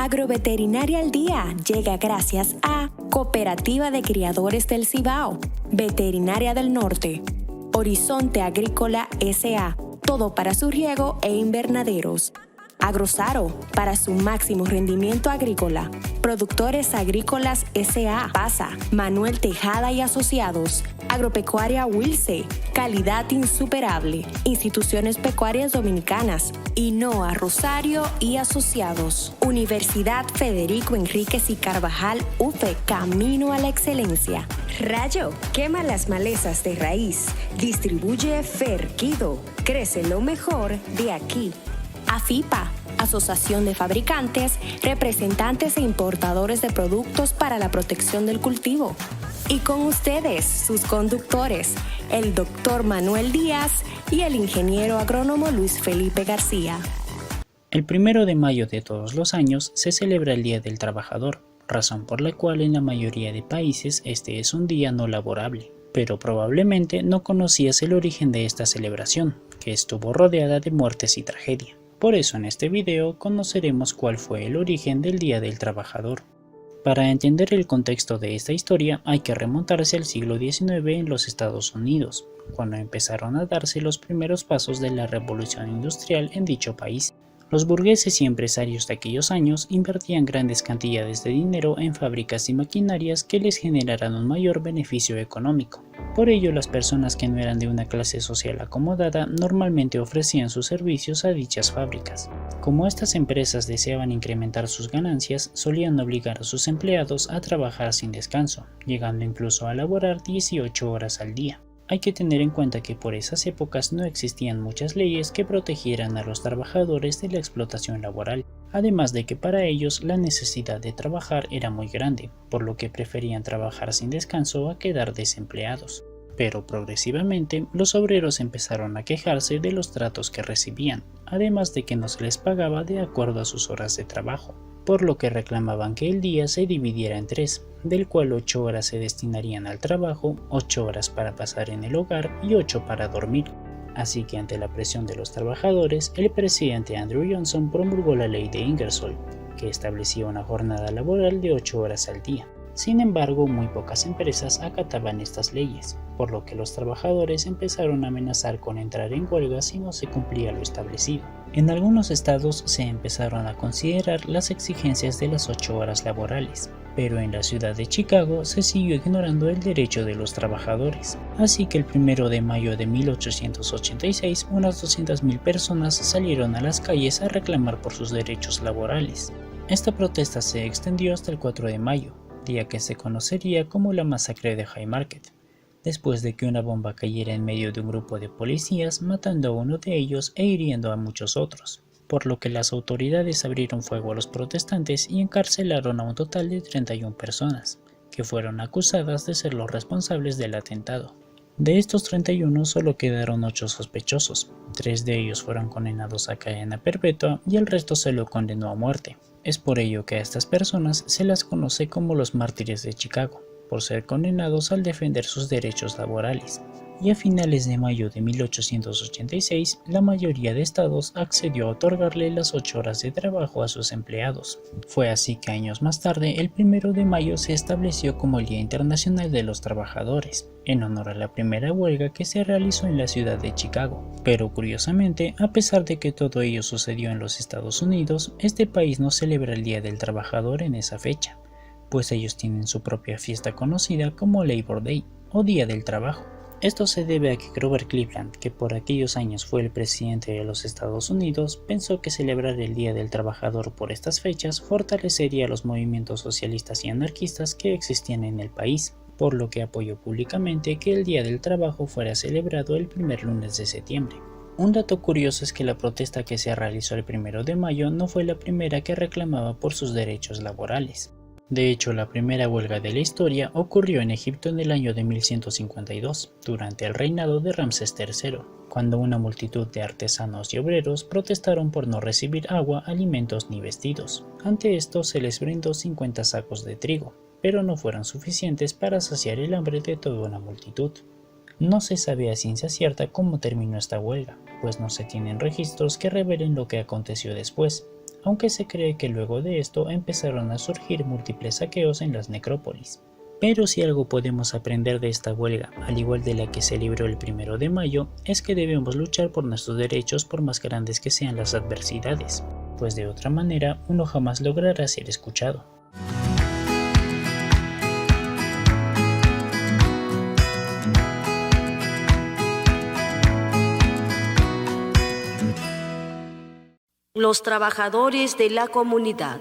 Agroveterinaria al Día llega gracias a Cooperativa de Criadores del Cibao, Veterinaria del Norte, Horizonte Agrícola S.A., todo para su riego e invernaderos. Agrosaro, para su máximo rendimiento agrícola. Productores Agrícolas S.A., PASA, Manuel Tejada y Asociados. Agropecuaria Wilce, calidad insuperable. Instituciones Pecuarias Dominicanas. INOA Rosario y Asociados. Universidad Federico Enríquez y Carvajal, UFE, camino a la excelencia. Rayo, quema las malezas de raíz. Distribuye Ferquido. Crece lo mejor de aquí. AFIPA, Asociación de Fabricantes, Representantes e Importadores de Productos para la Protección del Cultivo. Y con ustedes, sus conductores, el doctor Manuel Díaz y el ingeniero agrónomo Luis Felipe García. El 1 de mayo de todos los años se celebra el Día del Trabajador, razón por la cual en la mayoría de países este es un día no laborable. Pero probablemente no conocías el origen de esta celebración, que estuvo rodeada de muertes y tragedia. Por eso en este video conoceremos cuál fue el origen del Día del Trabajador. Para entender el contexto de esta historia hay que remontarse al siglo XIX en los Estados Unidos, cuando empezaron a darse los primeros pasos de la revolución industrial en dicho país. Los burgueses y empresarios de aquellos años invertían grandes cantidades de dinero en fábricas y maquinarias que les generaran un mayor beneficio económico. Por ello, las personas que no eran de una clase social acomodada normalmente ofrecían sus servicios a dichas fábricas. Como estas empresas deseaban incrementar sus ganancias, solían obligar a sus empleados a trabajar sin descanso, llegando incluso a laborar 18 horas al día. Hay que tener en cuenta que por esas épocas no existían muchas leyes que protegieran a los trabajadores de la explotación laboral, además de que para ellos la necesidad de trabajar era muy grande, por lo que preferían trabajar sin descanso a quedar desempleados. Pero progresivamente los obreros empezaron a quejarse de los tratos que recibían, además de que no se les pagaba de acuerdo a sus horas de trabajo, por lo que reclamaban que el día se dividiera en 3, del cual 8 horas se destinarían al trabajo, 8 horas para pasar en el hogar y 8 para dormir. Así que ante la presión de los trabajadores, el presidente Andrew Johnson promulgó la ley de Ingersoll, que establecía una jornada laboral de 8 horas al día. Sin embargo, muy pocas empresas acataban estas leyes, por lo que los trabajadores empezaron a amenazar con entrar en huelga si no se cumplía lo establecido. En algunos estados se empezaron a considerar las exigencias de las 8 horas laborales, pero en la ciudad de Chicago se siguió ignorando el derecho de los trabajadores. Así que el 1 de mayo de 1886 unas 200,000 personas salieron a las calles a reclamar por sus derechos laborales. Esta protesta se extendió hasta el 4 de mayo, día que se conocería como la masacre de Haymarket, después de que una bomba cayera en medio de un grupo de policías, matando a uno de ellos e hiriendo a muchos otros, por lo que las autoridades abrieron fuego a los protestantes y encarcelaron a un total de 31 personas, que fueron acusadas de ser los responsables del atentado. De estos 31 solo quedaron 8 sospechosos, 3 de ellos fueron condenados a cadena perpetua y el resto se lo condenó a muerte. Es por ello que a estas personas se las conoce como los mártires de Chicago, por ser condenados al defender sus derechos laborales. Y a finales de mayo de 1886, la mayoría de estados accedió a otorgarle las 8 horas de trabajo a sus empleados. Fue así que años más tarde, el 1 de mayo se estableció como el Día Internacional de los Trabajadores, en honor a la primera huelga que se realizó en la ciudad de Chicago. Pero curiosamente, a pesar de que todo ello sucedió en los Estados Unidos, este país no celebra el Día del Trabajador en esa fecha, pues ellos tienen su propia fiesta conocida como Labor Day, o Día del Trabajo. Esto se debe a que Grover Cleveland, que por aquellos años fue el presidente de los Estados Unidos, pensó que celebrar el Día del Trabajador por estas fechas fortalecería los movimientos socialistas y anarquistas que existían en el país, por lo que apoyó públicamente que el Día del Trabajo fuera celebrado el primer lunes de septiembre. Un dato curioso es que la protesta que se realizó el 1 de mayo no fue la primera que reclamaba por sus derechos laborales. De hecho, la primera huelga de la historia ocurrió en Egipto en el año de 1152, durante el reinado de Ramsés III, cuando una multitud de artesanos y obreros protestaron por no recibir agua, alimentos ni vestidos. Ante esto se les brindó 50 sacos de trigo, pero no fueron suficientes para saciar el hambre de toda una multitud. No se sabe a ciencia cierta cómo terminó esta huelga, pues no se tienen registros que revelen lo que aconteció después, aunque se cree que luego de esto empezaron a surgir múltiples saqueos en las necrópolis. Pero si algo podemos aprender de esta huelga, al igual de la que se libró el 1 de mayo, es que debemos luchar por nuestros derechos por más grandes que sean las adversidades, pues de otra manera uno jamás logrará ser escuchado. Los trabajadores de la comunidad.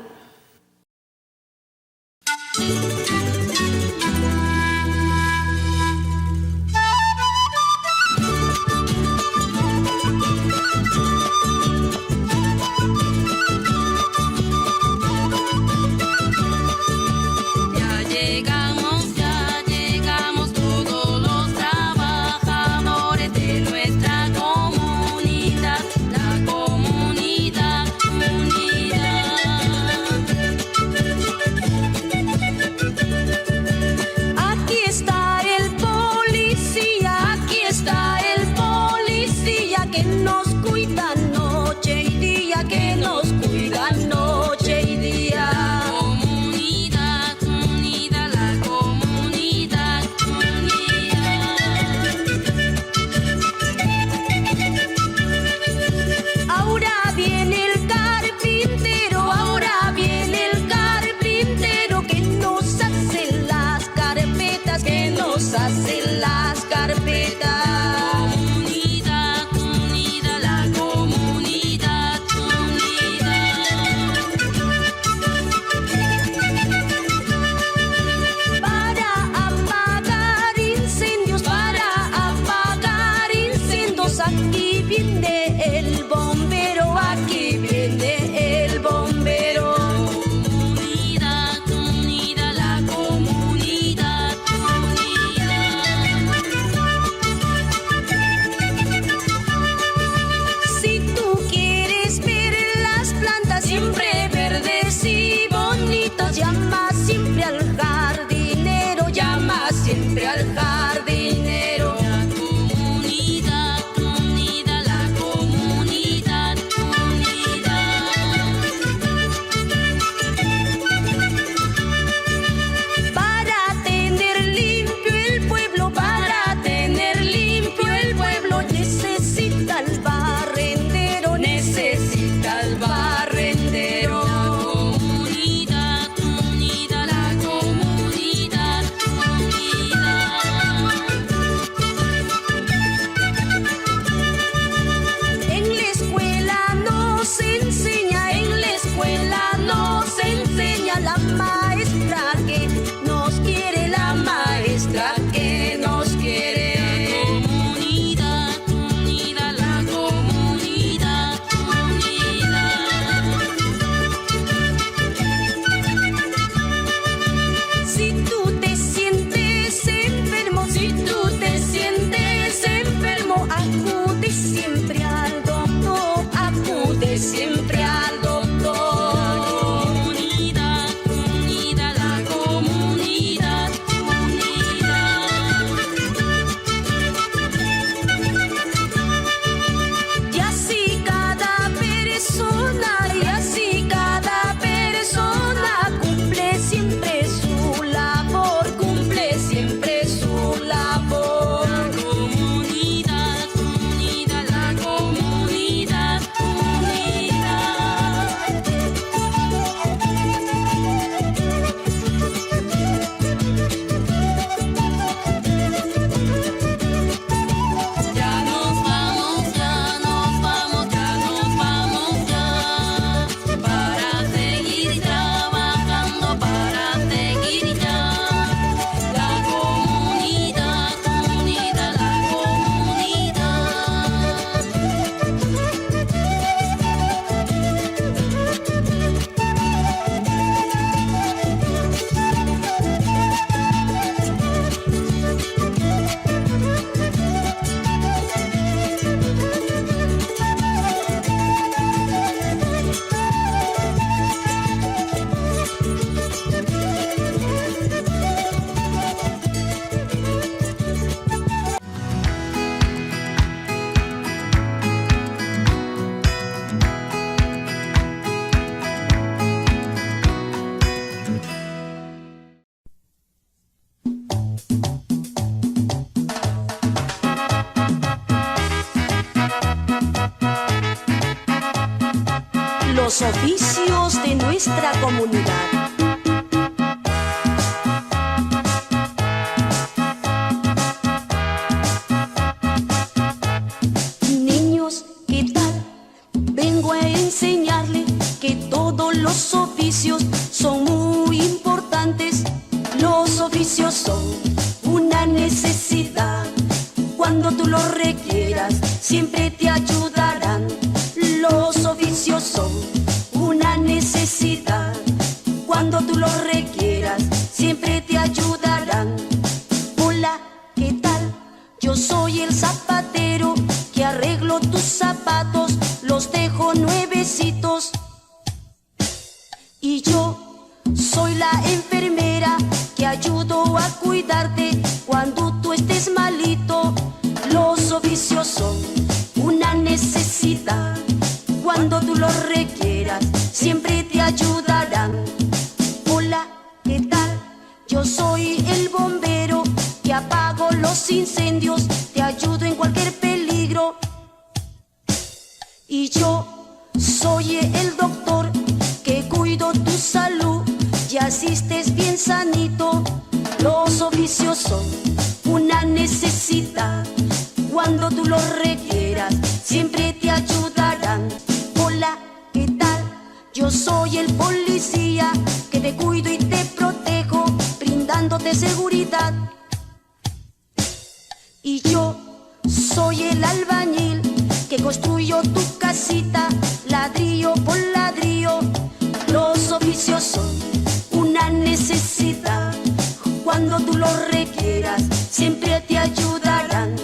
Necesita el barrendero, necesita el barrendero. los oficios de nuestra comunidad. Niños, ¿qué tal? Vengo a enseñarle que todos los oficios son muy importantes. Los oficios son una necesidad. Cuando tú los requieras, siempre te ayudarán. Los oficios son una necesidad. Cuando tú los requieras, siempre te ayudarán. Hola, ¿qué tal? Yo soy el zapatero que arreglo tus zapatos, los dejo nuevecitos. Y yo soy la enfermera que ayudo a cuidarte cuando tú estés malito. Los oficios son una necesidad. Cuando tú los requieras, siempre te ayudarán. Hola, ¿qué tal? Yo soy el bombero que apago los incendios, te ayudo en cualquier peligro. Y yo soy el doctor que cuido tu salud y así estés bien sanito. Los oficios son una necesidad. Cuando tú los requieras, siempre te ayudarán. Hola, ¿qué tal? Yo soy el policía que te cuido y te protejo, brindándote seguridad. Y yo soy el albañil que construyo tu casita, ladrillo por ladrillo. Los oficios son una necesidad. Cuando tú los requieras, siempre te ayudarán.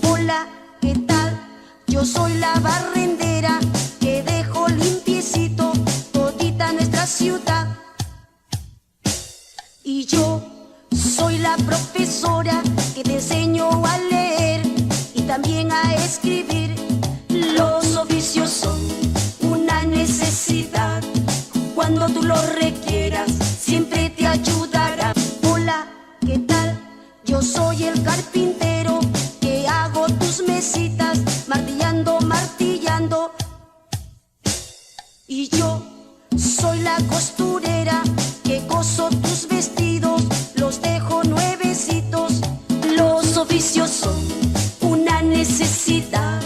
Hola, ¿qué tal? Yo soy la barrendera que dejo limpiecito todita nuestra ciudad. Y yo soy la profesora que te enseño a leer y también a escribir. Los oficios son una necesidad. Cuando tú los requieras, siempre te ayudarán. Hola, ¿qué tal? Yo soy el carpintero que hago tus mesitas, martillando, martillando. Y yo soy la costurera que coso tus vestidos, los dejo nuevecitos. Los oficios son una necesidad.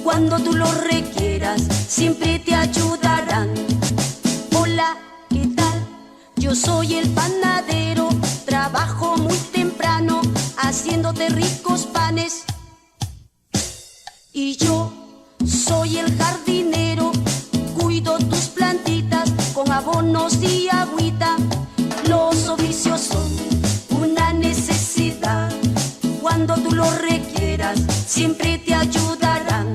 Cuando tú los requieras, siempre te ayudarán. Hola, ¿qué tal? Yo soy el panadero, trabajo muy temprano, haciéndote ricos panes. Y yo soy el jardinero, cuido tus plantitas con abonos y agüita. Los oficios son una necesidad. Cuando tú los requieras, siempre te ayudarán.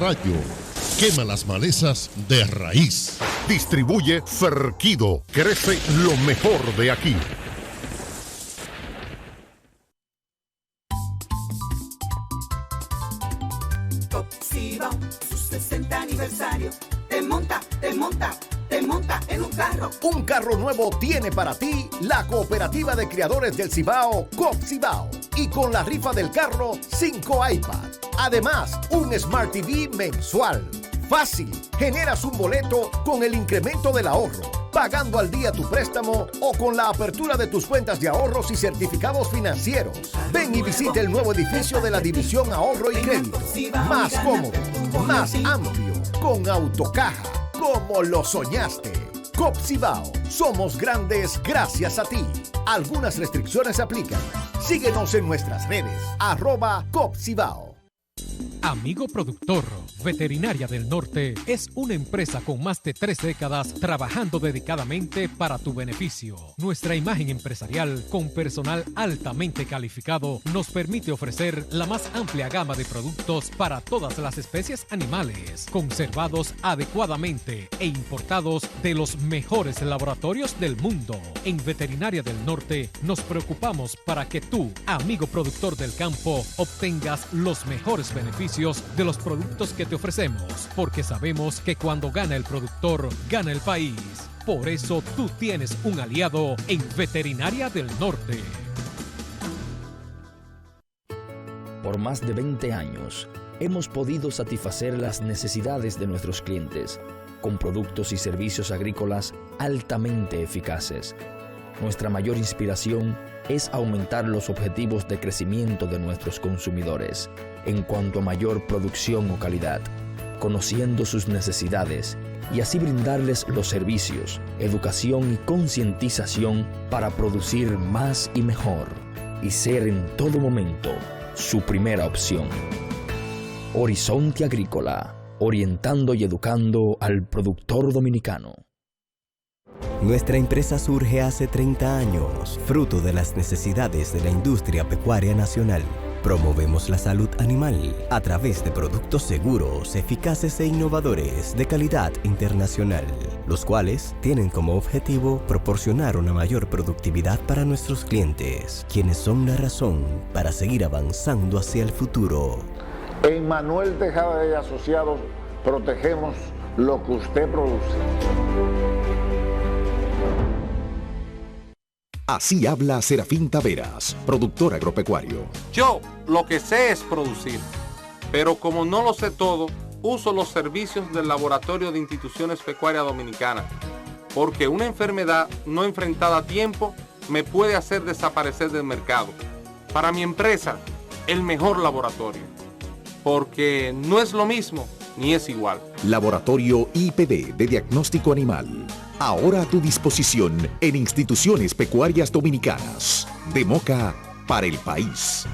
Rayo quema las malezas de raíz. Distribuye Ferquido. Crece lo mejor de aquí. Copsiba, su 60 aniversario. Te monta en un carro. Un carro nuevo tiene para ti la Cooperativa de Criadores del Cibao, Copcibao. Y con la rifa del carro, 5 iPad. Además, un Smart TV mensual. Fácil, generas un boleto con el incremento del ahorro, pagando al día tu préstamo o con la apertura de tus cuentas de ahorros y certificados financieros. Ven y visite el nuevo edificio de la División Ahorro y Crédito. Más cómodo, más amplio, con autocaja, como lo soñaste. Copcibao, somos grandes gracias a ti. Algunas restricciones aplican. Síguenos en nuestras redes, @Copcibao. Amigo Productor, Veterinaria del Norte es una empresa con más de 3 décadas trabajando dedicadamente para tu beneficio. Nuestra imagen empresarial con personal altamente calificado nos permite ofrecer la más amplia gama de productos para todas las especies animales, conservados adecuadamente e importados de los mejores laboratorios del mundo. En Veterinaria del Norte nos preocupamos para que tú, amigo productor del campo, obtengas los mejores beneficios de los productos que te ofrecemos, porque sabemos que cuando gana el productor, gana el país. Por eso tú tienes un aliado en Veterinaria del Norte. Por más de 20 años, hemos podido satisfacer las necesidades de nuestros clientes con productos y servicios agrícolas altamente eficaces. Nuestra mayor inspiración es aumentar los objetivos de crecimiento de nuestros consumidores en cuanto a mayor producción o calidad, conociendo sus necesidades y así brindarles los servicios, educación y concientización para producir más y mejor y ser en todo momento su primera opción. Horizonte Agrícola, orientando y educando al productor dominicano. Nuestra empresa surge hace 30 años, fruto de las necesidades de la industria pecuaria nacional. Promovemos la salud animal a través de productos seguros, eficaces e innovadores de calidad internacional, los cuales tienen como objetivo proporcionar una mayor productividad para nuestros clientes, quienes son la razón para seguir avanzando hacia el futuro. En Manuel Tejada y Asociados protegemos lo que usted produce. Así habla Serafín Taveras, productor agropecuario. Yo lo que sé es producir, pero como no lo sé todo, uso los servicios del Laboratorio de Instituciones Pecuarias Dominicanas, porque una enfermedad no enfrentada a tiempo me puede hacer desaparecer del mercado. Para mi empresa, el mejor laboratorio, porque no es lo mismo ni es igual. Laboratorio IPD de Diagnóstico Animal. Ahora a tu disposición en Instituciones Pecuarias Dominicanas. De Moca para el país.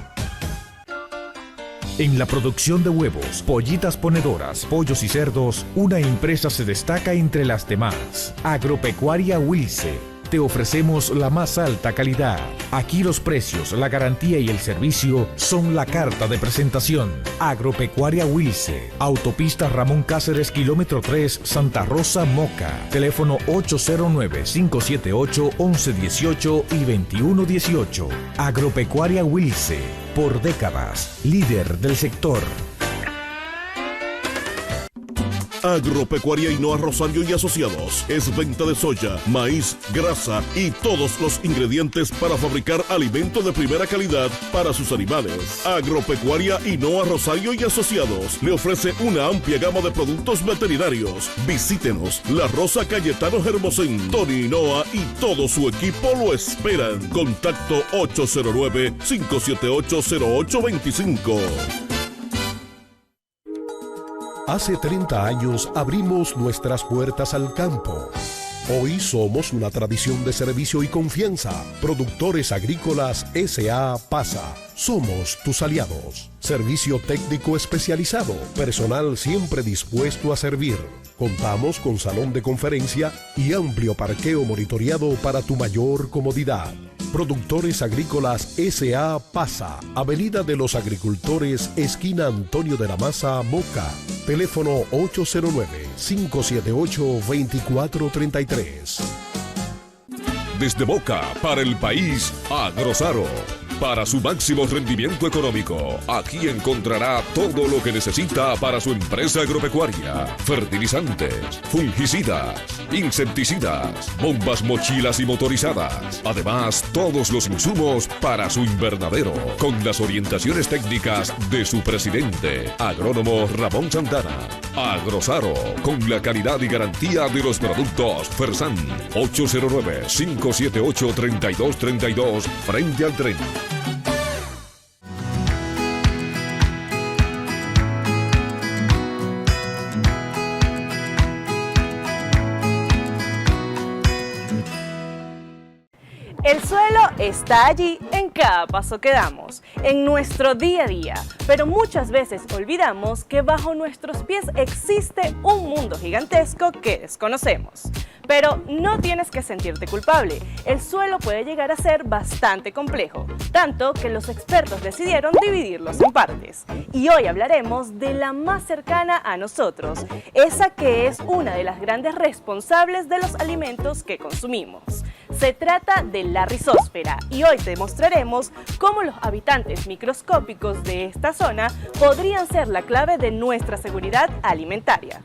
En la producción de huevos, pollitas ponedoras, pollos y cerdos, una empresa se destaca entre las demás. Agropecuaria Wilce. Te ofrecemos la más alta calidad. Aquí los precios, la garantía y el servicio son la carta de presentación. Agropecuaria Wilce. Autopista Ramón Cáceres, kilómetro 3, Santa Rosa, Moca. Teléfono 809-578-1118 y 2118. Agropecuaria Wilce. Por décadas, líder del sector. Agropecuaria Hinoa Rosario y Asociados es venta de soya, maíz, grasa y todos los ingredientes para fabricar alimento de primera calidad para sus animales. Agropecuaria Hinoa Rosario y Asociados le ofrece una amplia gama de productos veterinarios. Visítenos, La Rosa Cayetano Hermosén, Tony Hinoa y todo su equipo lo esperan. Contacto 809-578-0825. Hace 30 años abrimos nuestras puertas al campo. Hoy somos una tradición de servicio y confianza. Productores Agrícolas S.A. Pasa. Somos tus aliados. Servicio técnico especializado. Personal siempre dispuesto a servir. Contamos con salón de conferencia y amplio parqueo monitoreado para tu mayor comodidad. Productores Agrícolas S.A. Pasa, Avenida de los Agricultores, esquina Antonio de la Maza, Moca. Teléfono 809-578-2433. Desde Moca para el país, Agrosaro. Para su máximo rendimiento económico, aquí encontrará todo lo que necesita para su empresa agropecuaria. Fertilizantes, fungicidas, insecticidas, bombas mochilas y motorizadas. Además, todos los insumos para su invernadero, con las orientaciones técnicas de su presidente, agrónomo Ramón Santana. Agrosaro, con la calidad y garantía de los productos Fersan. 809-578-3232, frente al tren. El suelo está allí en cada paso que damos, en nuestro día a día, pero muchas veces olvidamos que bajo nuestros pies existe un mundo gigantesco que desconocemos. Pero no tienes que sentirte culpable, el suelo puede llegar a ser bastante complejo, tanto que los expertos decidieron dividirlos en partes. Y hoy hablaremos de la más cercana a nosotros, esa que es una de las grandes responsables de los alimentos que consumimos. Se trata de la rizósfera y hoy te mostraremos cómo los habitantes microscópicos de esta zona podrían ser la clave de nuestra seguridad alimentaria.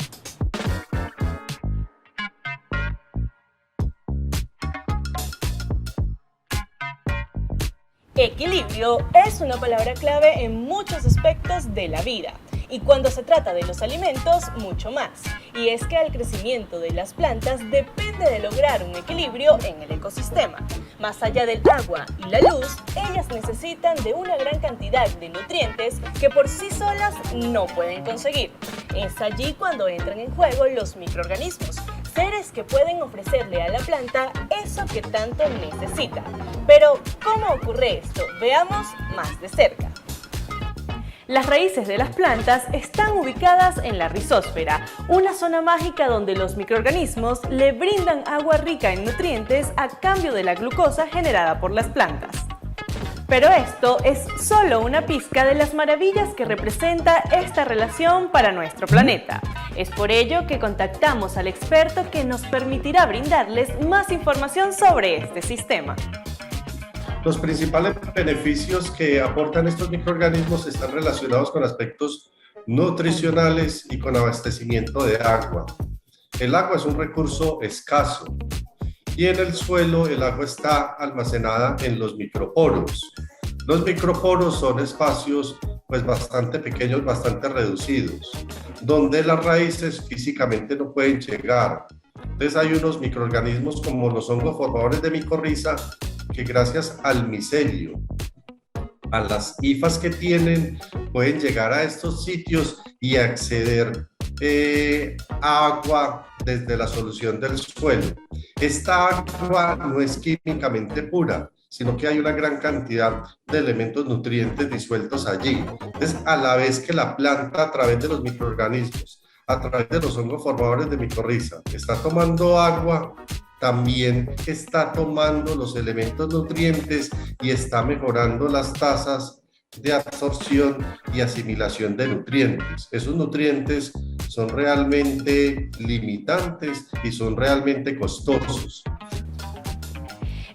Equilibrio es una palabra clave en muchos aspectos de la vida y cuando se trata de los alimentos, mucho más. Y es que el crecimiento de las plantas depende de lograr un equilibrio en el ecosistema. Más allá del agua y la luz, ellas necesitan de una gran cantidad de nutrientes que por sí solas no pueden conseguir. Es allí cuando entran en juego los microorganismos, seres que pueden ofrecerle a la planta eso que tanto necesita. Pero, ¿cómo ocurre esto? Veamos más de cerca. Las raíces de las plantas están ubicadas en la rizósfera, una zona mágica donde los microorganismos le brindan agua rica en nutrientes a cambio de la glucosa generada por las plantas. Pero esto es solo una pizca de las maravillas que representa esta relación para nuestro planeta. Es por ello que contactamos al experto que nos permitirá brindarles más información sobre este sistema. Los principales beneficios que aportan estos microorganismos están relacionados con aspectos nutricionales y con abastecimiento de agua. El agua es un recurso escaso y en el suelo el agua está almacenada en los microporos. Los microporos son espacios bastante pequeños, bastante reducidos, donde las raíces físicamente no pueden llegar. Entonces hay unos microorganismos como los hongos formadores de micorriza que gracias al micelio, a las hifas que tienen, pueden llegar a estos sitios y acceder a agua desde la solución del suelo. Esta agua no es químicamente pura, sino que hay una gran cantidad de elementos nutrientes disueltos allí. Entonces, a la vez que la planta, a través de los microorganismos, a través de los hongos formadores de micorriza, está tomando agua, también está tomando los elementos nutrientes y está mejorando las tasas de absorción y asimilación de nutrientes. Esos nutrientes son realmente limitantes y son realmente costosos.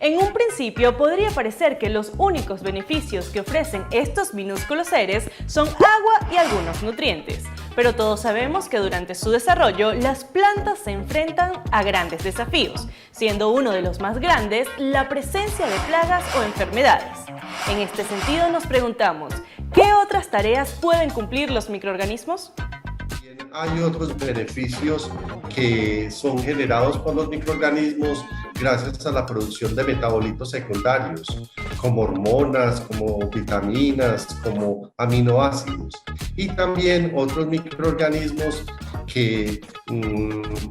En un principio podría parecer que los únicos beneficios que ofrecen estos minúsculos seres son agua y algunos nutrientes, pero todos sabemos que durante su desarrollo las plantas se enfrentan a grandes desafíos, siendo uno de los más grandes la presencia de plagas o enfermedades. En este sentido nos preguntamos, ¿qué otras tareas pueden cumplir los microorganismos? Hay otros beneficios que son generados por los microorganismos gracias a la producción de metabolitos secundarios, como hormonas, como vitaminas, como aminoácidos. Y también otros microorganismos que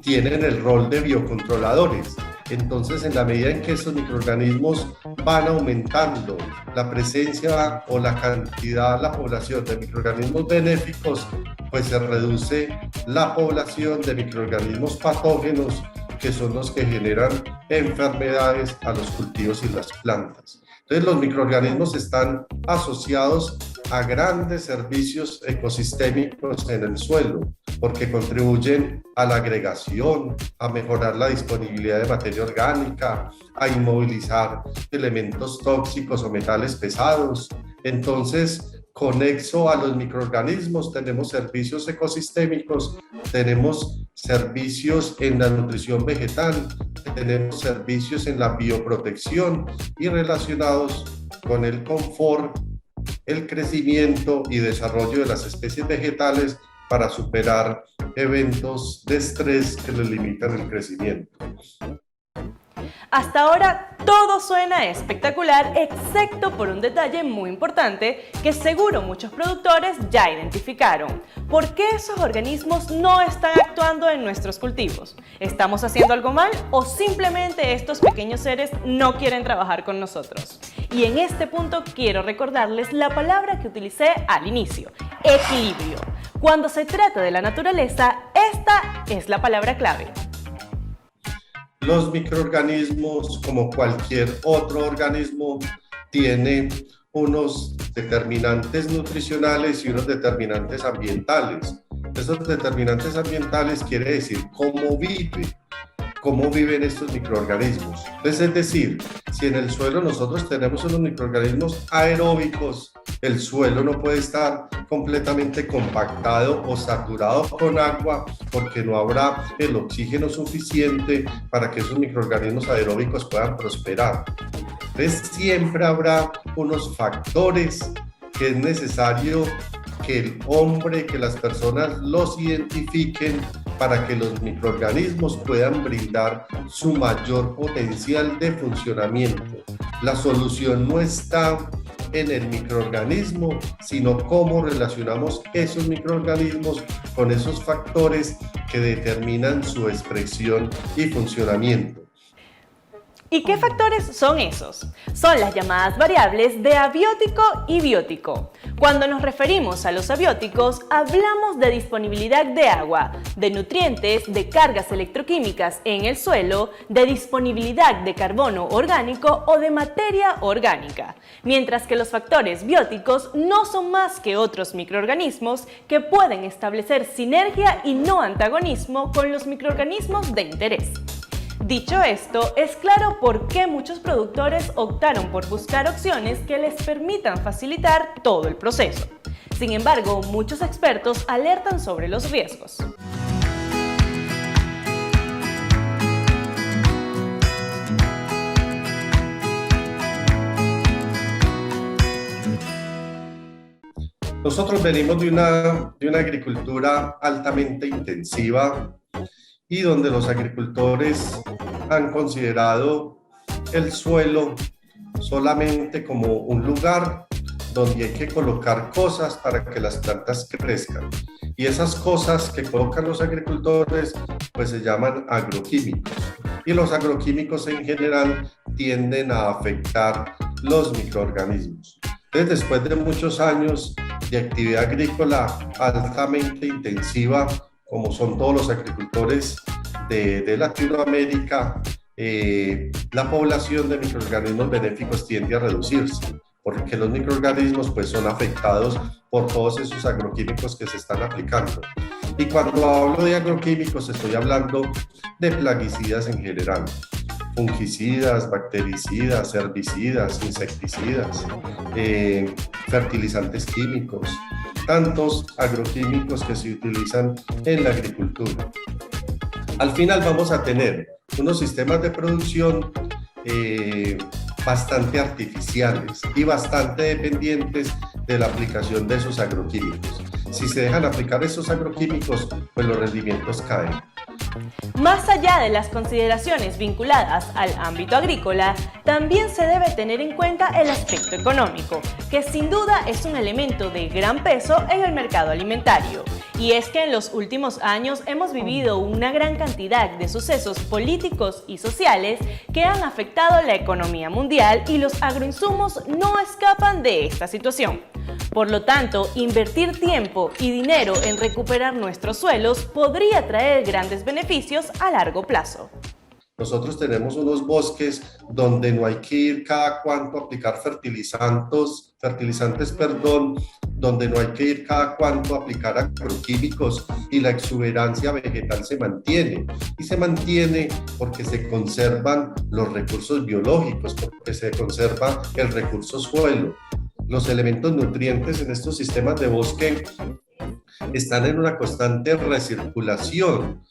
tienen el rol de biocontroladores. Entonces, en la medida en que esos microorganismos van aumentando la presencia o la cantidad, la población de microorganismos benéficos, pues se reduce la población de microorganismos patógenos, que son los que generan enfermedades a los cultivos y las plantas. Entonces, los microorganismos están asociados a grandes servicios ecosistémicos en el suelo, porque contribuyen a la agregación, a mejorar la disponibilidad de materia orgánica, a inmovilizar elementos tóxicos o metales pesados. Entonces, conexo a los microorganismos, tenemos servicios ecosistémicos, tenemos servicios en la nutrición vegetal, tenemos servicios en la bioprotección y relacionados con el confort, el crecimiento y desarrollo de las especies vegetales para superar eventos de estrés que les limitan el crecimiento. Hasta ahora todo suena espectacular, excepto por un detalle muy importante que seguro muchos productores ya identificaron. ¿Por qué esos organismos no están actuando en nuestros cultivos? ¿Estamos haciendo algo mal o simplemente estos pequeños seres no quieren trabajar con nosotros? Y en este punto quiero recordarles la palabra que utilicé al inicio: equilibrio. Cuando se trata de la naturaleza, esta es la palabra clave. Los microorganismos, como cualquier otro organismo, tienen unos determinantes nutricionales y unos determinantes ambientales. Esos determinantes ambientales quiere decir cómo viven estos microorganismos. Entonces, es decir, si en el suelo nosotros tenemos unos microorganismos aeróbicos, el suelo no puede estar completamente compactado o saturado con agua porque no habrá el oxígeno suficiente para que esos microorganismos aeróbicos puedan prosperar. Entonces, siempre habrá unos factores que es necesario que el hombre, que las personas los identifiquen para que los microorganismos puedan brindar su mayor potencial de funcionamiento. La solución no está en el microorganismo, sino cómo relacionamos esos microorganismos con esos factores que determinan su expresión y funcionamiento. ¿Y qué factores son esos? Son las llamadas variables de abiótico y biótico. Cuando nos referimos a los abióticos, hablamos de disponibilidad de agua, de nutrientes, de cargas electroquímicas en el suelo, de disponibilidad de carbono orgánico o de materia orgánica. Mientras que los factores bióticos no son más que otros microorganismos que pueden establecer sinergia y no antagonismo con los microorganismos de interés. Dicho esto, es claro por qué muchos productores optaron por buscar opciones que les permitan facilitar todo el proceso. Sin embargo, muchos expertos alertan sobre los riesgos. Nosotros venimos de una agricultura altamente intensiva y donde los agricultores han considerado el suelo solamente como un lugar donde hay que colocar cosas para que las plantas crezcan. Y esas cosas que colocan los agricultores pues se llaman agroquímicos. Y los agroquímicos en general tienden a afectar los microorganismos. Entonces, después de muchos años de actividad agrícola altamente intensiva, como son todos los agricultores de Latinoamérica, la población de microorganismos benéficos tiende a reducirse, porque los microorganismos pues, son afectados por todos esos agroquímicos que se están aplicando. Y cuando hablo de agroquímicos estoy hablando de plaguicidas en general, fungicidas, bactericidas, herbicidas, insecticidas, fertilizantes químicos, tantos agroquímicos que se utilizan en la agricultura. Al final vamos a tener unos sistemas de producción bastante artificiales y bastante dependientes de la aplicación de esos agroquímicos. Si se dejan aplicar esos agroquímicos, pues los rendimientos caen. Más allá de las consideraciones vinculadas al ámbito agrícola, también se debe tener en cuenta el aspecto económico, que sin duda es un elemento de gran peso en el mercado alimentario. Y es que en los últimos años hemos vivido una gran cantidad de sucesos políticos y sociales que han afectado la economía mundial y los agroinsumos no escapan de esta situación. Por lo tanto, invertir tiempo y dinero en recuperar nuestros suelos podría traer grandes beneficios a largo plazo. Nosotros tenemos unos bosques donde no hay que ir cada cuanto a aplicar fertilizantes, donde no hay que ir cada cuanto a aplicar agroquímicos y la exuberancia vegetal se mantiene. Y se mantiene porque se conservan los recursos biológicos, porque se conserva el recurso suelo. Los elementos nutrientes en estos sistemas de bosque están en una constante recirculación.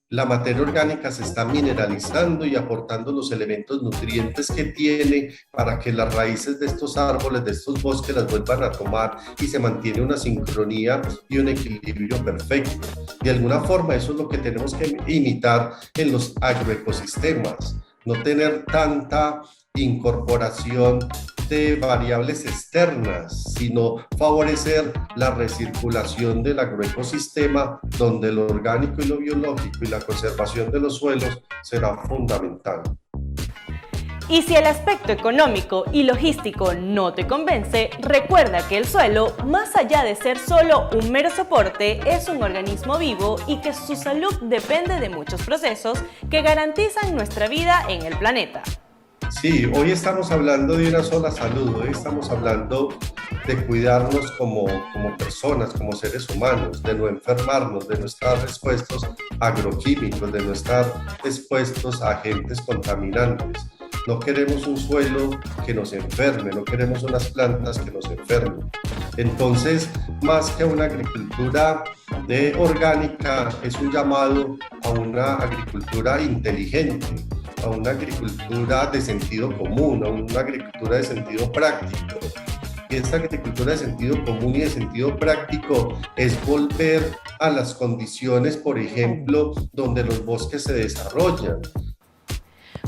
La materia orgánica se está mineralizando y aportando los elementos nutrientes que tiene para que las raíces de estos árboles, de estos bosques, las vuelvan a tomar y se mantiene una sincronía y un equilibrio perfecto. De alguna forma eso es lo que tenemos que imitar en los agroecosistemas. no tener tanta incorporación de variables externas, sino favorecer la recirculación del agroecosistema, donde lo orgánico y lo biológico y la conservación de los suelos será fundamental. Y si el aspecto económico y logístico no te convence, recuerda que el suelo, más allá de ser solo un mero soporte, es un organismo vivo y que su salud depende de muchos procesos que garantizan nuestra vida en el planeta. Sí, hoy estamos hablando de una sola salud, hoy estamos hablando de cuidarnos como personas, como seres humanos, de no enfermarnos, de no estar expuestos a agroquímicos, de no estar expuestos a agentes contaminantes. No queremos un suelo que nos enferme, no queremos unas plantas que nos enfermen. Entonces, más que una agricultura orgánica, es un llamado a una agricultura inteligente, a una agricultura de sentido común, a una agricultura de sentido práctico. Y esta agricultura de sentido común y de sentido práctico es volver a las condiciones, por ejemplo, donde los bosques se desarrollan.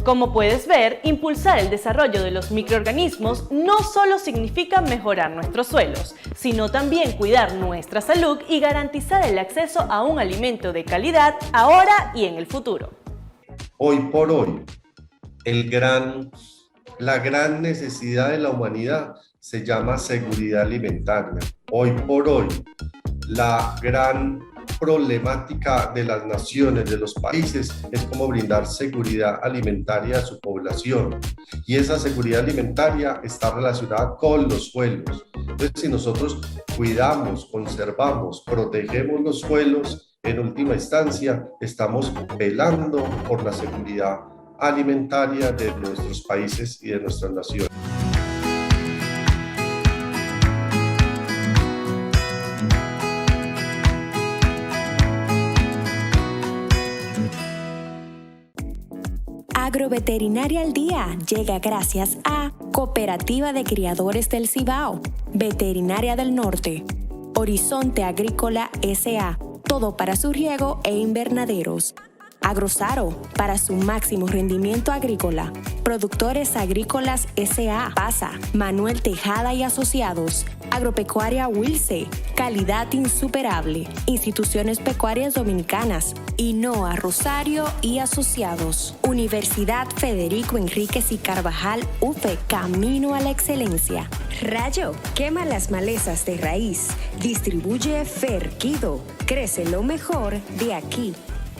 Como puedes ver, impulsar el desarrollo de los microorganismos no solo significa mejorar nuestros suelos, sino también cuidar nuestra salud y garantizar el acceso a un alimento de calidad ahora y en el futuro. Hoy por hoy, la gran necesidad de la humanidad se llama seguridad alimentaria. Hoy por hoy, la gran problemática de las naciones, de los países, es cómo brindar seguridad alimentaria a su población. Y esa seguridad alimentaria está relacionada con los suelos. Entonces, si nosotros cuidamos, conservamos, protegemos los suelos, en última instancia, estamos velando por la seguridad alimentaria de nuestros países y de nuestras naciones. Agroveterinaria al Día llega gracias a Cooperativa de Criadores del Cibao, Veterinaria del Norte, Horizonte Agrícola S.A., todo para su riego e invernaderos. Agrosaro, para su máximo rendimiento agrícola. Productores Agrícolas S.A., PASA, Manuel Tejada y Asociados. Agropecuaria Wilce, calidad insuperable. Instituciones Pecuarias Dominicanas. Inoa Rosario y Asociados. Universidad Federico Enríquez y Carvajal, UFE, camino a la excelencia. Rayo, quema las malezas de raíz. Distribuye Ferquido. Crece lo mejor de aquí.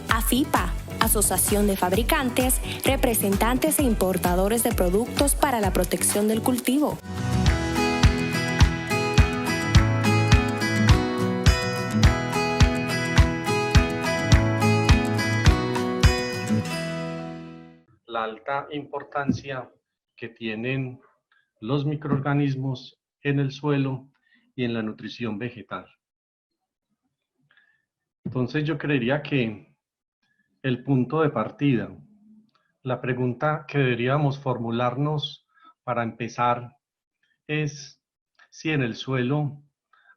AFIPA, Asociación de Fabricantes, Representantes e Importadores de Productos para la Protección del Cultivo. La alta importancia que tienen los microorganismos en el suelo y en la nutrición vegetal. Entonces yo creería que el punto de partida, la pregunta que deberíamos formularnos para empezar es si en el suelo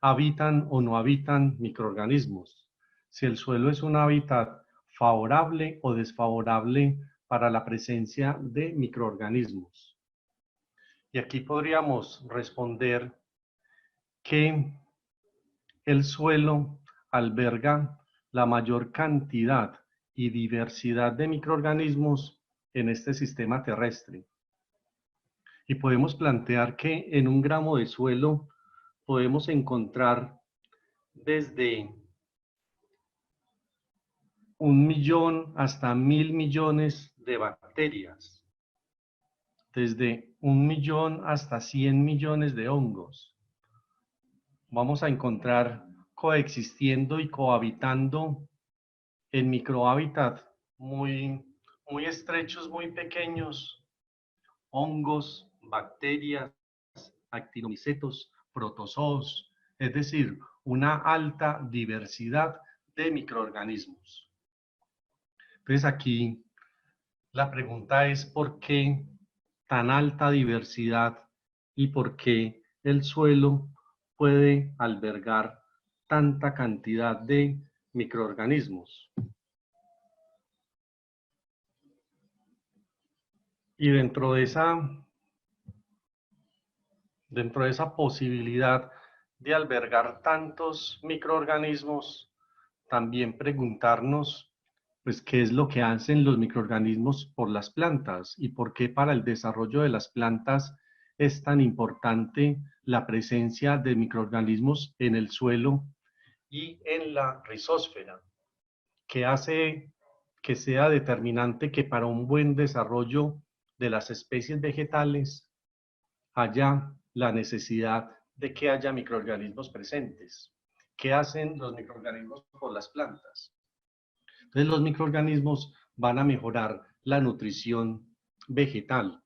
habitan o no habitan microorganismos, si el suelo es un hábitat favorable o desfavorable para la presencia de microorganismos. Y aquí podríamos responder que el suelo alberga la mayor cantidad y diversidad de microorganismos en este sistema terrestre. Y podemos plantear que en un gramo de suelo podemos encontrar desde 1.000.000 hasta 1.000 millones de bacterias, desde 1.000.000 hasta 100 millones de hongos. Vamos a encontrar coexistiendo y cohabitando en microhábitat muy estrechos, muy pequeños, hongos, bacterias, actinomicetos, protozoos, es decir, una alta diversidad de microorganismos. Entonces aquí la pregunta es ¿por qué tan alta diversidad y por qué el suelo puede albergar tanta cantidad de microorganismos? Y dentro de esa posibilidad de albergar tantos microorganismos, también preguntarnos, pues, qué es lo que hacen los microorganismos por las plantas y por qué para el desarrollo de las plantas es tan importante la presencia de microorganismos en el suelo y en la rizósfera, que hace que sea determinante que para un buen desarrollo de las especies vegetales haya la necesidad de que haya microorganismos presentes. ¿Qué hacen los microorganismos por las plantas? Entonces los microorganismos van a mejorar la nutrición vegetal.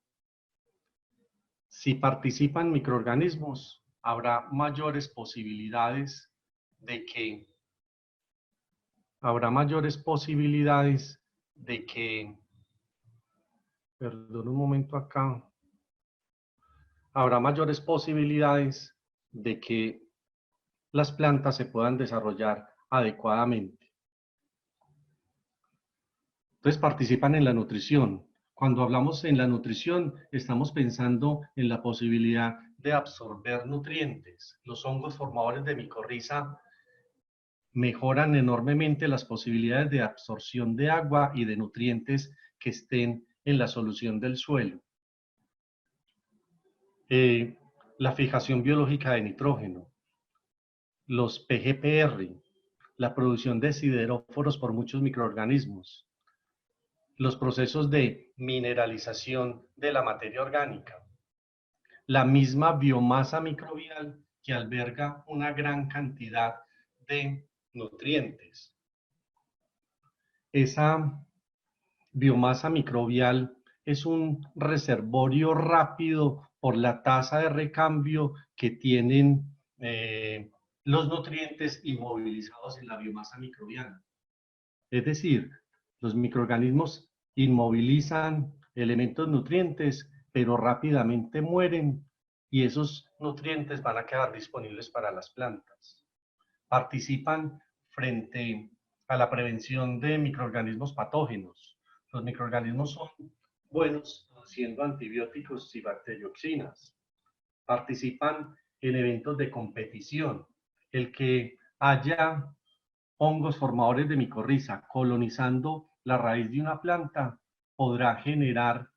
Si participan microorganismos, habrá mayores posibilidades de que perdón un momento acá, habrá mayores posibilidades de que las plantas se puedan desarrollar adecuadamente. Entonces participan en la nutrición. Cuando hablamos en la nutrición, estamos pensando en la posibilidad de absorber nutrientes. Los hongos formadores de micorriza mejoran enormemente las posibilidades de absorción de agua y de nutrientes que estén en la solución del suelo. La fijación biológica de nitrógeno, los PGPR, la producción de sideróforos por muchos microorganismos, los procesos de mineralización de la materia orgánica, la misma biomasa microbial que alberga una gran cantidad de nutrientes. Esa biomasa microbial es un reservorio rápido por la tasa de recambio que tienen los nutrientes inmovilizados en la biomasa microbiana. Es decir, los microorganismos inmovilizan elementos nutrientes, pero rápidamente mueren y esos nutrientes van a quedar disponibles para las plantas. Participan frente a la prevención de microorganismos patógenos. Los microorganismos son buenos produciendo antibióticos y bacterioxinas. Participan en eventos de competición. El que haya hongos formadores de micorriza colonizando la raíz de una planta podrá generar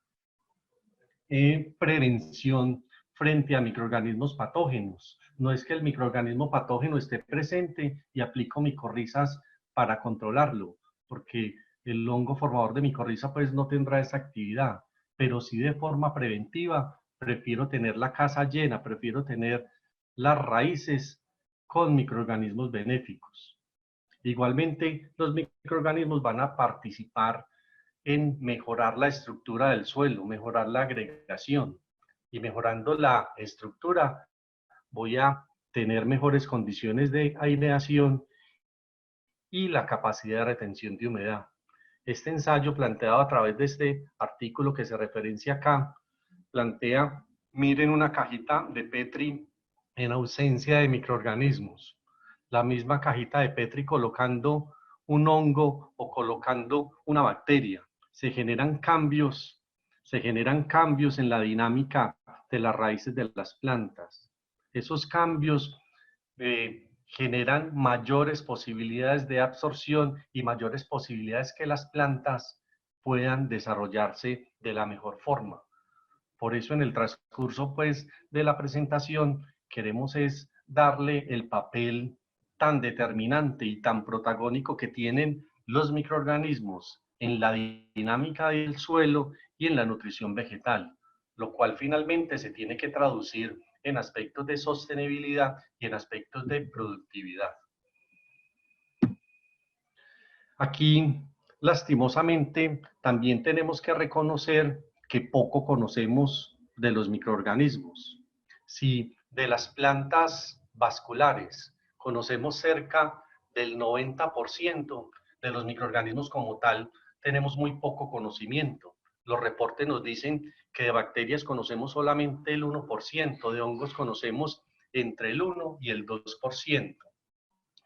prevención frente a microorganismos patógenos. No es que el microorganismo patógeno esté presente y aplico micorrizas para controlarlo, porque el hongo formador de micorriza pues no tendrá esa actividad, pero sí de forma preventiva prefiero tener la casa llena, prefiero tener las raíces con microorganismos benéficos. Igualmente, los microorganismos van a participar en mejorar la estructura del suelo, mejorar la agregación. Y mejorando la estructura, voy a tener mejores condiciones de aireación y la capacidad de retención de humedad. Este ensayo planteado a través de este artículo que se referencia acá, plantea, miren una cajita de Petri en ausencia de microorganismos. La misma cajita de Petri colocando un hongo o colocando una bacteria. Se generan cambios en la dinámica de las raíces de las plantas. Esos cambios generan mayores posibilidades de absorción y mayores posibilidades que las plantas puedan desarrollarse de la mejor forma. Por eso en el transcurso pues de la presentación queremos es darle el papel tan determinante y tan protagónico que tienen los microorganismos en la dinámica del suelo y en la nutrición vegetal, lo cual finalmente se tiene que traducir en aspectos de sostenibilidad y en aspectos de productividad. Aquí, lastimosamente, también tenemos que reconocer que poco conocemos de los microorganismos. Si de las plantas vasculares conocemos cerca del 90%, de los microorganismos como tal tenemos muy poco conocimiento. Los reportes nos dicen que de bacterias conocemos solamente el 1%, de hongos conocemos entre el 1 y el 2%.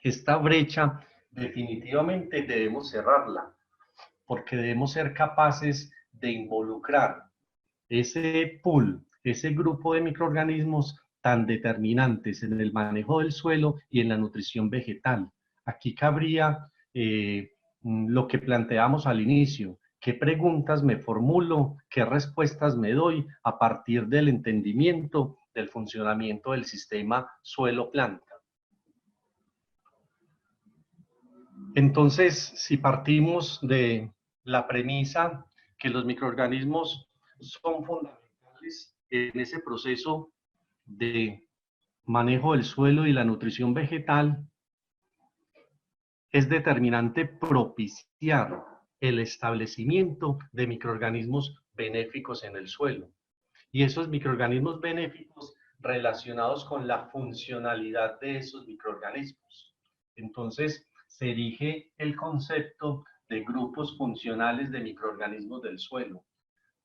Esta brecha definitivamente debemos cerrarla, porque debemos ser capaces de involucrar ese pool, ese grupo de microorganismos tan determinantes en el manejo del suelo y en la nutrición vegetal. Aquí cabría lo que planteamos al inicio. ¿Qué preguntas me formulo? ¿Qué respuestas me doy a partir del entendimiento del funcionamiento del sistema suelo-planta? Entonces, si partimos de la premisa que los microorganismos son fundamentales en ese proceso de manejo del suelo y la nutrición vegetal, es determinante propiciar el establecimiento de microorganismos benéficos en el suelo. Y esos microorganismos benéficos relacionados con la funcionalidad de esos microorganismos. Entonces, se erige el concepto de grupos funcionales de microorganismos del suelo.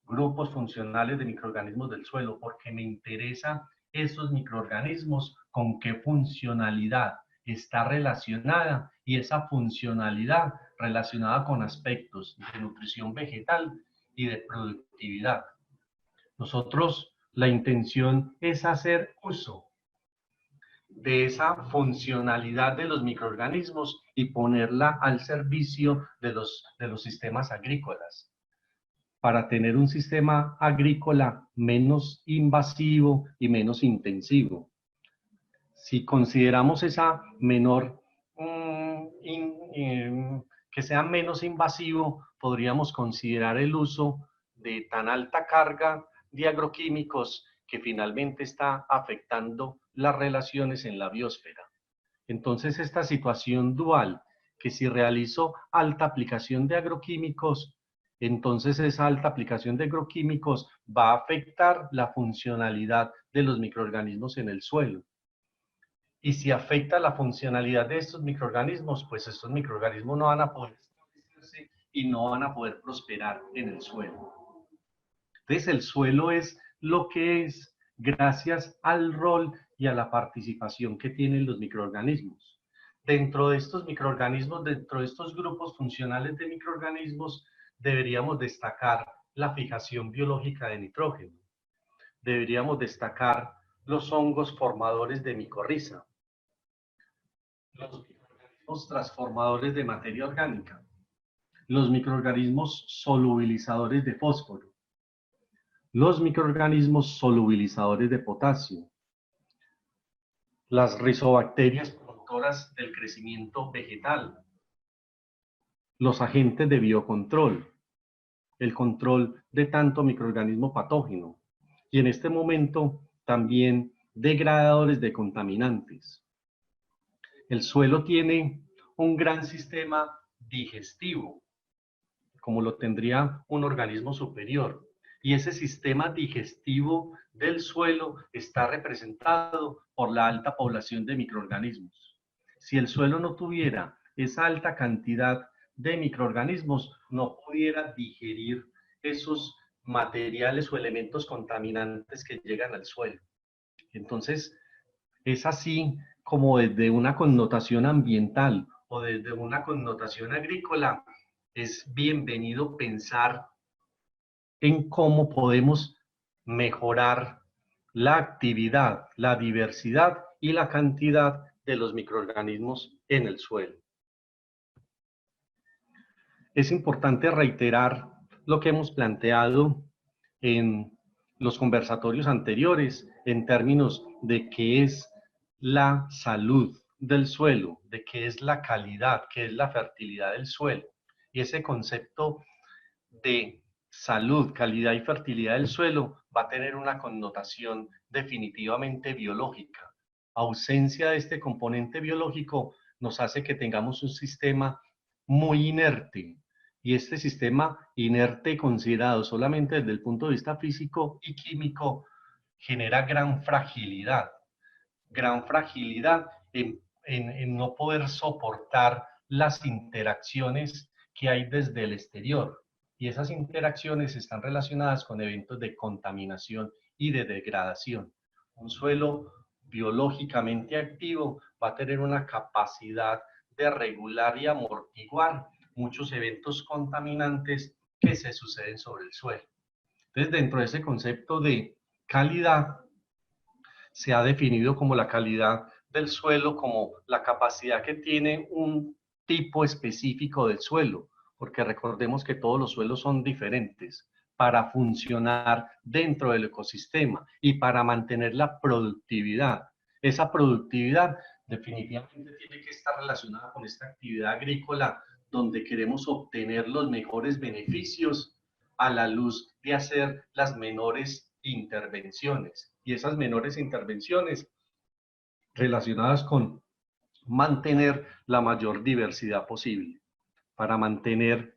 Grupos funcionales de microorganismos del suelo, porque me interesa esos microorganismos con qué funcionalidad está relacionada, y esa funcionalidad relacionada con aspectos de nutrición vegetal y de productividad. Nosotros, la intención es hacer uso de esa funcionalidad de los microorganismos y ponerla al servicio de los sistemas agrícolas, para tener un sistema agrícola menos invasivo y menos intensivo. Si consideramos esa menor, que sea menos invasivo, podríamos considerar el uso de tan alta carga de agroquímicos que finalmente está afectando las relaciones en la biosfera. Entonces, esta situación dual, que si realizo alta aplicación de agroquímicos, entonces esa alta aplicación de agroquímicos va a afectar la funcionalidad de los microorganismos en el suelo. Y si afecta la funcionalidad de estos microorganismos, pues estos microorganismos no van a poder establecerse y no van a poder prosperar en el suelo. Entonces, el suelo es lo que es gracias al rol y a la participación que tienen los microorganismos. Dentro de estos microorganismos, dentro de estos grupos funcionales de microorganismos, deberíamos destacar la fijación biológica de nitrógeno. Deberíamos destacar los hongos formadores de micorriza, los microorganismos transformadores de materia orgánica, los microorganismos solubilizadores de fósforo, los microorganismos solubilizadores de potasio, las rizobacterias productoras del crecimiento vegetal, los agentes de biocontrol, el control de tanto microorganismo patógeno, y en este momento también degradadores de contaminantes. El suelo tiene un gran sistema digestivo, como lo tendría un organismo superior, y ese sistema digestivo del suelo está representado por la alta población de microorganismos. Si el suelo no tuviera esa alta cantidad de microorganismos, no pudiera digerir esos materiales o elementos contaminantes que llegan al suelo. Entonces, es así como desde una connotación ambiental o desde una connotación agrícola, es bienvenido pensar en cómo podemos mejorar la actividad, la diversidad y la cantidad de los microorganismos en el suelo. Es importante reiterar lo que hemos planteado en los conversatorios anteriores en términos de qué es la salud del suelo, de qué es la calidad, qué es la fertilidad del suelo. Y ese concepto de salud, calidad y fertilidad del suelo va a tener una connotación definitivamente biológica. Ausencia de este componente biológico nos hace que tengamos un sistema muy inerte, y este sistema inerte considerado solamente desde el punto de vista físico y químico genera gran fragilidad en no poder soportar las interacciones que hay desde el exterior. Y esas interacciones están relacionadas con eventos de contaminación y de degradación. Un suelo biológicamente activo va a tener una capacidad de regular y amortiguar muchos eventos contaminantes que se suceden sobre el suelo. Entonces, dentro de ese concepto de calidad, se ha definido como la calidad del suelo, como la capacidad que tiene un tipo específico del suelo, porque recordemos que todos los suelos son diferentes para funcionar dentro del ecosistema y para mantener la productividad. Esa productividad definitivamente tiene que estar relacionada con esta actividad agrícola donde queremos obtener los mejores beneficios a la luz de hacer las menores intervenciones. Y esas menores intervenciones relacionadas con mantener la mayor diversidad posible, para mantener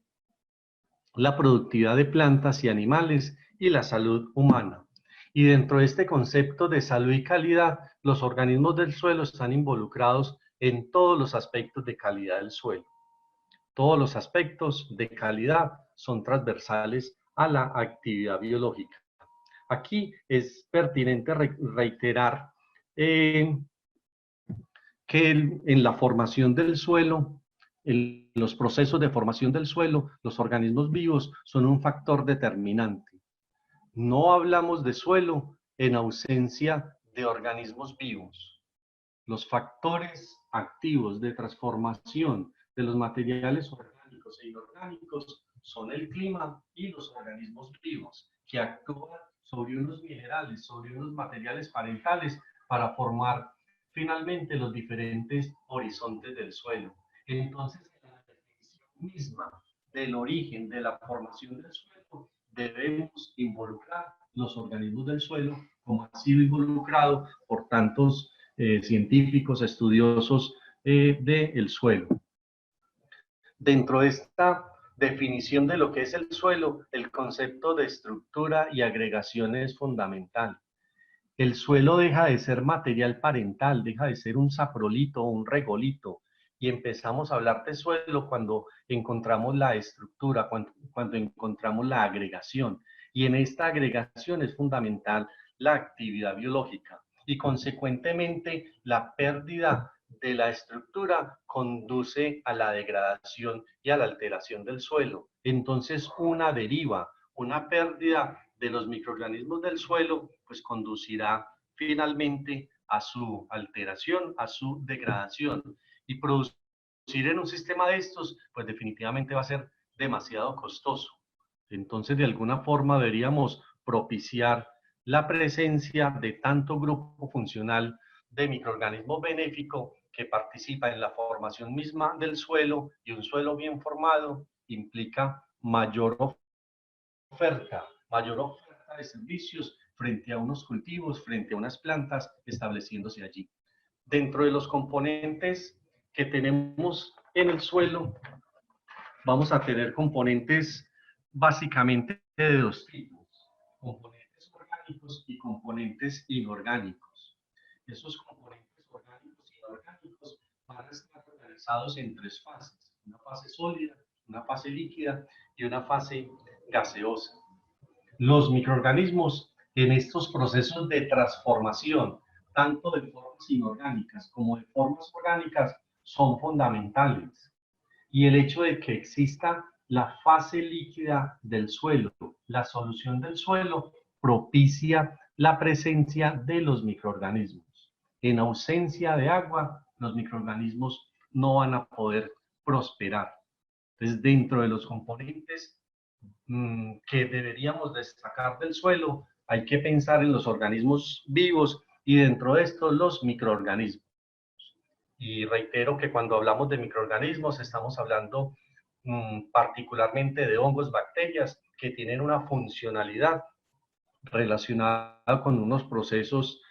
la productividad de plantas y animales y la salud humana. Y dentro de este concepto de salud y calidad, los organismos del suelo están involucrados en todos los aspectos de calidad del suelo. Todos los aspectos de calidad son transversales a la actividad biológica. Aquí es pertinente reiterar que en la formación del suelo, en los procesos de formación del suelo, los organismos vivos son un factor determinante. No hablamos de suelo en ausencia de organismos vivos. Los factores activos de transformación de los materiales orgánicos e inorgánicos son el clima y los organismos vivos, que actúan sobre unos minerales, sobre unos materiales parentales para formar finalmente los diferentes horizontes del suelo. Entonces, en la definición misma del origen de la formación del suelo, debemos involucrar los organismos del suelo, como ha sido involucrado por tantos científicos, estudiosos del suelo. Dentro de esta definición de lo que es el suelo, el concepto de estructura y agregación es fundamental. El suelo deja de ser material parental, deja de ser un saprolito o un regolito, y empezamos a hablar de suelo cuando encontramos la estructura, cuando encontramos la agregación. Y en esta agregación es fundamental la actividad biológica y consecuentemente la pérdida de la estructura conduce a la degradación y a la alteración del suelo. Entonces una deriva, una pérdida de los microorganismos del suelo, pues conducirá finalmente a su alteración, a su degradación. Y producir en un sistema de estos, pues definitivamente va a ser demasiado costoso. Entonces, de alguna forma deberíamos propiciar la presencia de tanto grupo funcional de microorganismo benéfico que participa en la formación misma del suelo, y un suelo bien formado implica mayor oferta de servicios frente a unos cultivos, frente a unas plantas estableciéndose allí. Dentro de los componentes que tenemos en el suelo, vamos a tener componentes básicamente de dos tipos: componentes orgánicos y componentes inorgánicos. Esos componentes orgánicos e inorgánicos van a estar organizados en tres fases: una fase sólida, una fase líquida y una fase gaseosa. Los microorganismos en estos procesos de transformación, tanto de formas inorgánicas como de formas orgánicas, son fundamentales. Y el hecho de que exista la fase líquida del suelo, la solución del suelo, propicia la presencia de los microorganismos. En ausencia de agua, los microorganismos no van a poder prosperar. Entonces, dentro de los componentes que deberíamos destacar del suelo, hay que pensar en los organismos vivos y dentro de estos los microorganismos. Y reitero que cuando hablamos de microorganismos estamos hablando particularmente de hongos, bacterias, que tienen una funcionalidad relacionada con unos procesos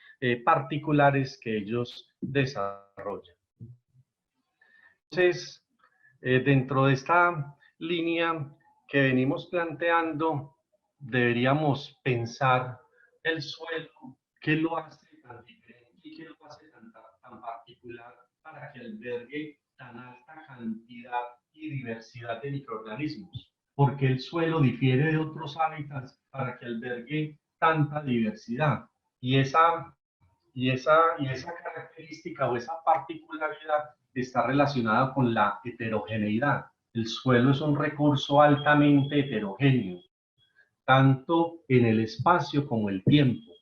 particulares que ellos desarrollan. Entonces, dentro de esta línea que venimos planteando, deberíamos pensar el suelo, qué lo hace tan diferente y qué lo hace tan particular para que albergue tan alta cantidad y diversidad de microorganismos. Porque el suelo difiere de otros hábitats para que albergue tanta diversidad. Y esa característica o esa particularidad está relacionada con la heterogeneidad. El suelo es un recurso altamente heterogéneo. tanto en el espacio como el tiempo.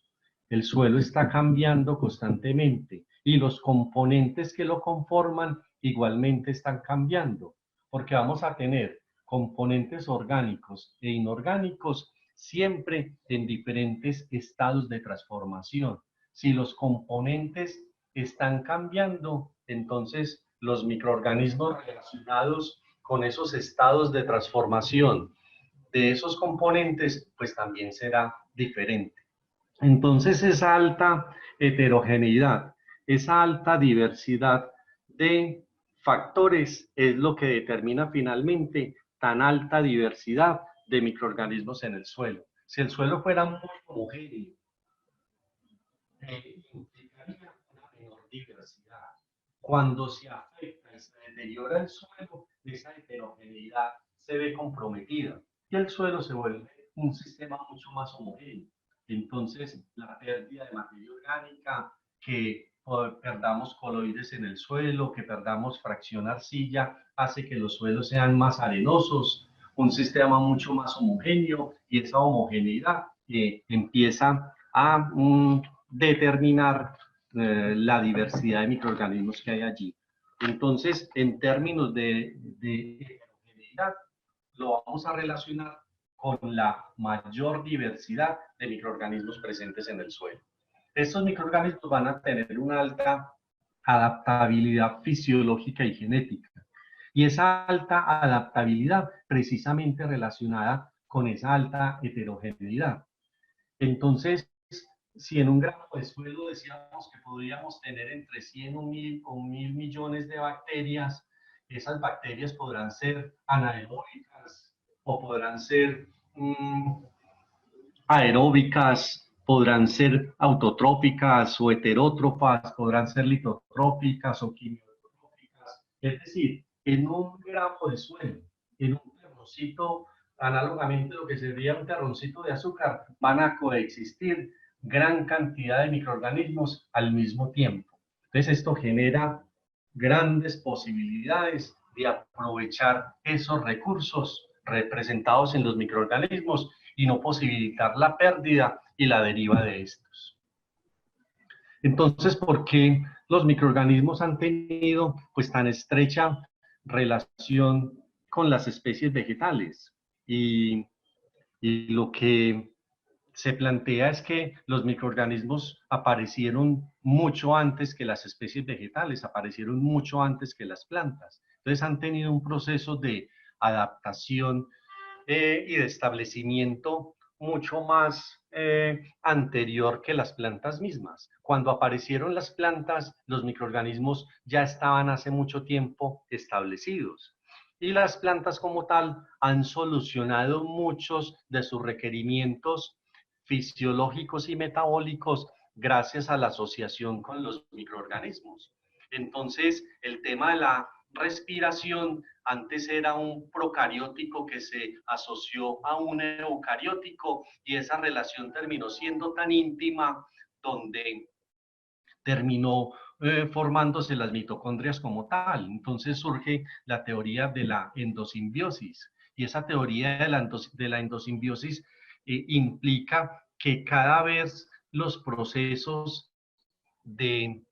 El suelo está cambiando constantemente y los componentes que lo conforman igualmente están cambiando, porque vamos a tener componentes orgánicos e inorgánicos siempre en diferentes estados de transformación. Si los componentes están cambiando, entonces los microorganismos relacionados con esos estados de transformación de esos componentes, pues también será diferente. Entonces, esa alta heterogeneidad, esa alta diversidad de factores es lo que determina finalmente tan alta diversidad de microorganismos en el suelo. Si el suelo fuera muy homogéneo, implicaría una menor diversidad. Cuando se afecta y se deteriora el suelo, esa heterogeneidad se ve comprometida y el suelo se vuelve un sistema mucho más homogéneo. Entonces, la pérdida de materia orgánica, que perdamos coloides en el suelo, que perdamos fracción arcilla, hace que los suelos sean más arenosos, un sistema mucho más homogéneo, y esa homogeneidad empieza a determinar la diversidad de microorganismos que hay allí. Entonces, en términos de heterogeneidad, lo vamos a relacionar con la mayor diversidad de microorganismos presentes en el suelo. Estos microorganismos van a tener una alta adaptabilidad fisiológica y genética. Y esa alta adaptabilidad precisamente relacionada con esa alta heterogeneidad. Entonces, si en un gramo de suelo decíamos que podríamos tener entre 100 o 1000 millones de bacterias, esas bacterias podrán ser anaeróbicas o podrán ser aeróbicas, podrán ser autotróficas o heterótrofas, podrán ser litotróficas o quimiotróficas. Es decir, en un gramo de suelo, en un terroncito, análogamente lo que sería un terroncito de azúcar, van a coexistir gran cantidad de microorganismos al mismo tiempo. Entonces esto genera grandes posibilidades de aprovechar esos recursos representados en los microorganismos y no posibilitar la pérdida y la deriva de estos. Entonces, ¿por qué los microorganismos han tenido pues tan estrecha relación con las especies vegetales? Y lo que se plantea es que los microorganismos aparecieron mucho antes que las especies vegetales, aparecieron mucho antes que las plantas. Entonces han tenido un proceso de adaptación y de establecimiento mucho más anterior que las plantas mismas. Cuando aparecieron las plantas, los microorganismos ya estaban hace mucho tiempo establecidos. Y las plantas como tal han solucionado muchos de sus requerimientos fisiológicos y metabólicos gracias a la asociación con los microorganismos. Entonces, el tema de la respiración antes era un procariótico que se asoció a un eucariótico y esa relación terminó siendo tan íntima donde terminó formándose las mitocondrias como tal. Entonces surge la teoría de la endosimbiosis y esa teoría de la endosimbiosis implica que cada vez los procesos de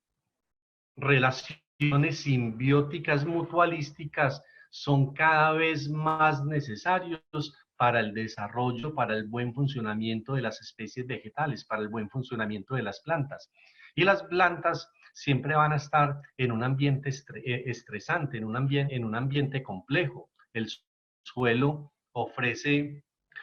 relaciones simbióticas mutualísticas son cada vez más necesarios para el desarrollo, para el buen funcionamiento de las especies vegetales, para el buen funcionamiento de las plantas. Y las plantas siempre van a estar en un ambiente estresante, en un ambiente complejo. El suelo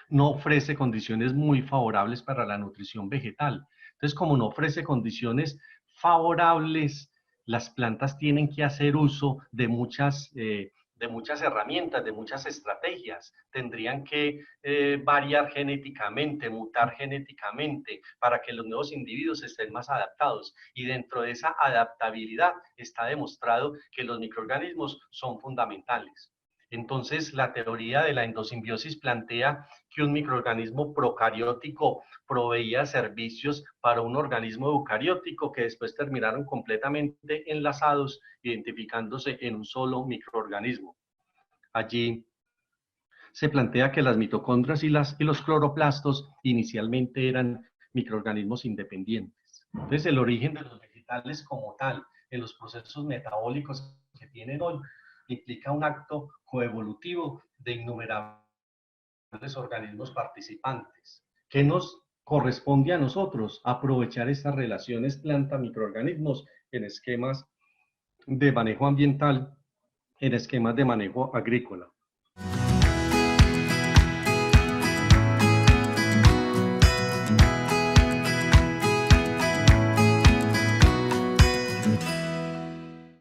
no ofrece condiciones muy favorables para la nutrición vegetal. Entonces, como no ofrece condiciones favorables, las plantas tienen que hacer uso de muchas herramientas, de muchas estrategias. Tendrían que variar genéticamente, mutar genéticamente para que los nuevos individuos estén más adaptados. Y dentro de esa adaptabilidad está demostrado que los microorganismos son fundamentales. Entonces, la teoría de la endosimbiosis plantea que un microorganismo procariótico proveía servicios para un organismo eucariótico que después terminaron completamente enlazados, identificándose en un solo microorganismo. Allí se plantea que las mitocondrias y los cloroplastos inicialmente eran microorganismos independientes. Entonces, el origen de los vegetales como tal, en los procesos metabólicos que tienen hoy, implica un acto coevolutivo de innumerables organismos participantes. ¿Qué nos corresponde a nosotros? Aprovechar estas relaciones planta-microorganismos en esquemas de manejo ambiental, en esquemas de manejo agrícola.